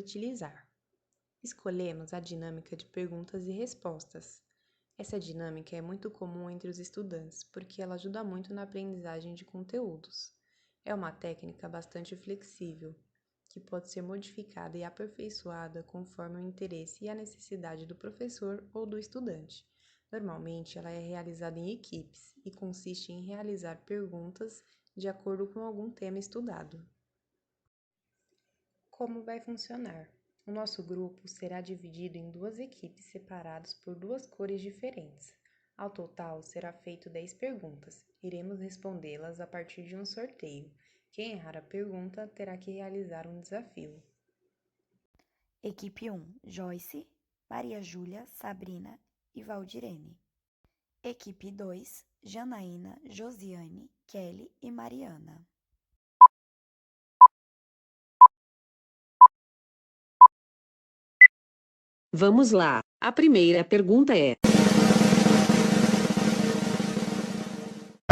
utilizar. Escolhemos a dinâmica de perguntas e respostas. Essa dinâmica é muito comum entre os estudantes, porque ela ajuda muito na aprendizagem de conteúdos. É uma técnica bastante flexível, que pode ser modificada e aperfeiçoada conforme o interesse e a necessidade do professor ou do estudante. Normalmente, ela é realizada em equipes e consiste em realizar perguntas de acordo com algum tema estudado. Como vai funcionar? O nosso grupo será dividido em 2 equipes separadas por 2 cores diferentes. Ao total, será feito 10 perguntas. Iremos respondê-las a partir de um sorteio. Quem errar a pergunta terá que realizar um desafio. Equipe 1, Joyce, Maria Júlia, Sabrina e Valdirene. Equipe 2, Janaína, Josiane, Kelly e Mariana. Vamos lá. A primeira pergunta é: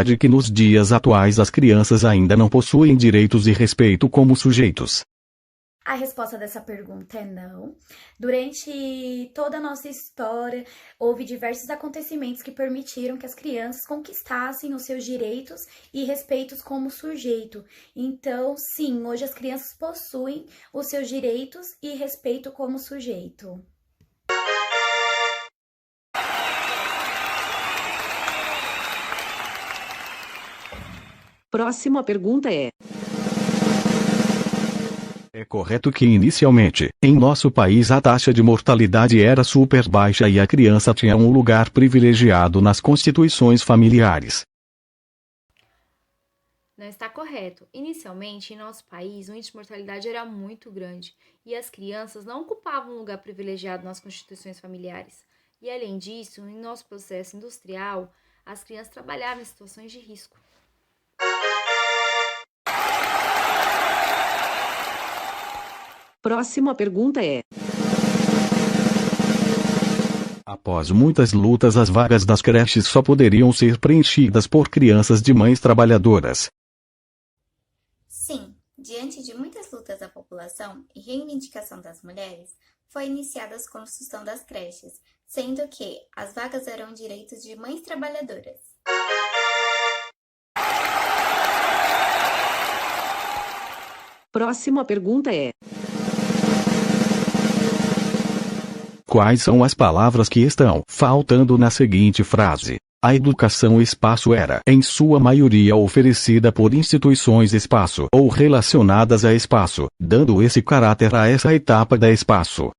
de que nos dias atuais as crianças ainda não possuem direitos e respeito como sujeitos? A resposta dessa pergunta é não. Durante toda a nossa história, houve diversos acontecimentos que permitiram que as crianças conquistassem os seus direitos e respeitos como sujeito. Então, sim, hoje as crianças possuem os seus direitos e respeito como sujeito. Próxima pergunta é: É correto que inicialmente, em nosso país a taxa de mortalidade era super baixa e a criança tinha um lugar privilegiado nas constituições familiares? Não está correto. Inicialmente, em nosso país, o índice de mortalidade era muito grande e as crianças não ocupavam um lugar privilegiado nas constituições familiares. E, além disso, em nosso processo industrial, as crianças trabalhavam em situações de risco. Próxima pergunta é: Após muitas lutas, as vagas das creches só poderiam ser preenchidas por crianças de mães trabalhadoras. Sim, diante de muitas lutas da população e reivindicação das mulheres, foi iniciada a construção das creches, sendo que as vagas eram direitos de mães trabalhadoras. Próxima pergunta é: Quais são as palavras que estão faltando na seguinte frase? A educação espaço era, em sua maioria, oferecida por instituições espaço ou relacionadas a espaço, dando esse caráter a essa etapa da espaço.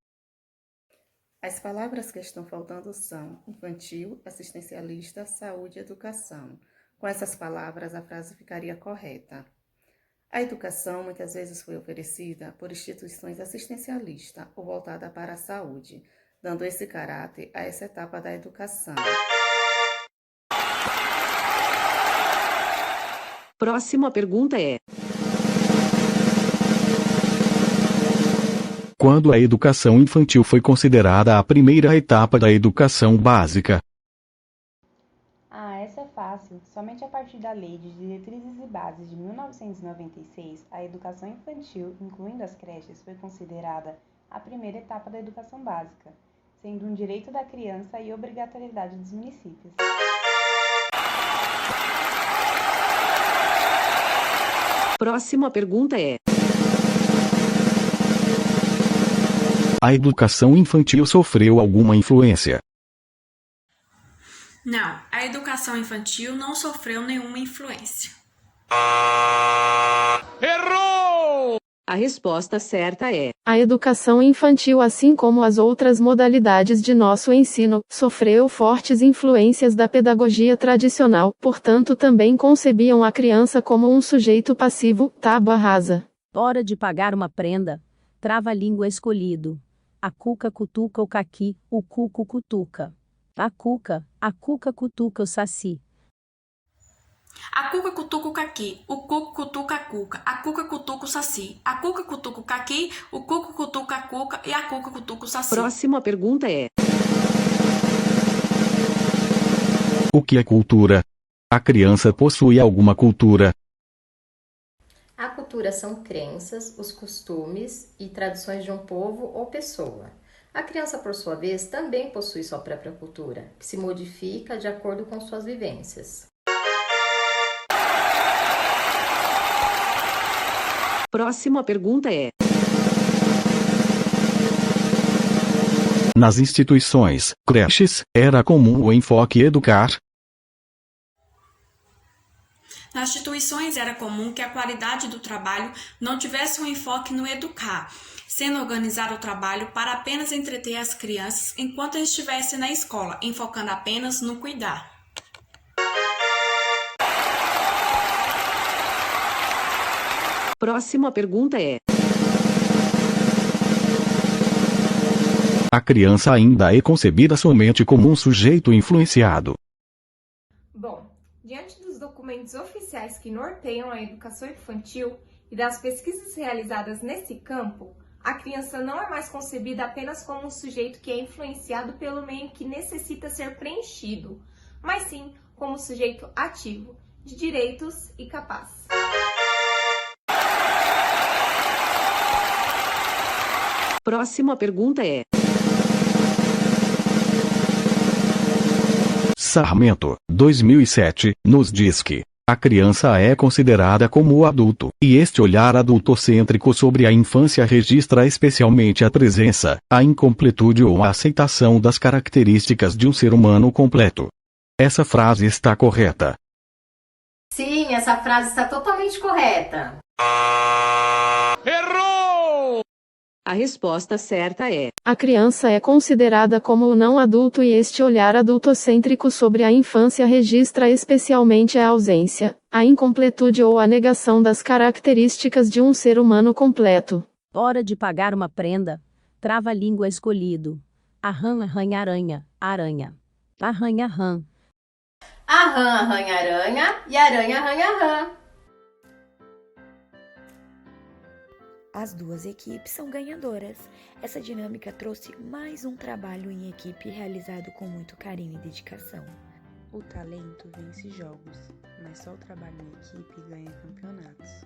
As palavras que estão faltando são infantil, assistencialista, saúde e educação. Com essas palavras, a frase ficaria correta. A educação muitas vezes foi oferecida por instituições assistencialistas ou voltada para a saúde, dando esse caráter a essa etapa da educação. Próxima pergunta é: Quando a educação infantil foi considerada a primeira etapa da educação básica? Essa é fácil. Somente a partir da Lei de Diretrizes e Bases de 1996, a educação infantil, incluindo as creches, foi considerada a primeira etapa da educação básica, sendo um direito da criança e obrigatoriedade dos municípios. Próxima pergunta é: A educação infantil sofreu alguma influência? Não, a educação infantil não sofreu nenhuma influência. Errou! A resposta certa é: A educação infantil, assim como as outras modalidades de nosso ensino, sofreu fortes influências da pedagogia tradicional, portanto também concebiam a criança como um sujeito passivo, tábua rasa. Hora de pagar uma prenda. Trava-língua escolhido. A cuca cutuca o caqui, o cuco cutuca. A cuca cutuca o saci. A cuca cutuca o caqui, o cuco cutuca a cuca cutuca o saci. A cuca cutuca o caqui, o cuco cutuca a cuca e a cuca cutuca o saci. Próxima pergunta é: O que é cultura? A criança possui alguma cultura? A cultura cultura são crenças, os costumes e tradições de um povo ou pessoa. A criança, por sua vez, também possui sua própria cultura, que se modifica de acordo com suas vivências. Próxima pergunta é: nas instituições, creches, era comum o enfoque educar? Nas instituições era comum que a qualidade do trabalho não tivesse um enfoque no educar, sendo organizado o trabalho para apenas entreter as crianças enquanto eles estivessem na escola, enfocando apenas no cuidar. Próxima pergunta é: a criança ainda é concebida somente como um sujeito influenciado. Bom, diante dos documentos oficiais que norteiam a educação infantil e das pesquisas realizadas nesse campo, a criança não é mais concebida apenas como um sujeito que é influenciado pelo meio que necessita ser preenchido, mas sim como um sujeito ativo, de direitos e capaz. Próxima pergunta é: Sarmento, 2007, nos diz que a criança é considerada como adulto, e este olhar adultocêntrico sobre a infância registra especialmente a presença, a incompletude ou a aceitação das características de um ser humano completo. Essa frase está correta. Sim, essa frase está totalmente correta. A resposta certa é: a criança é considerada como o não adulto e este olhar adultocêntrico sobre a infância registra especialmente a ausência, a incompletude ou a negação das características de um ser humano completo. Hora de pagar uma prenda. Trava-língua escolhido. Arran, arranha, aranha, aranha. Arranha, rã. Arran, arranha, aranha e aranha, arranha, rã. As duas equipes são ganhadoras. Essa dinâmica trouxe mais um trabalho em equipe realizado com muito carinho e dedicação. O talento vence jogos, mas só o trabalho em equipe ganha campeonatos.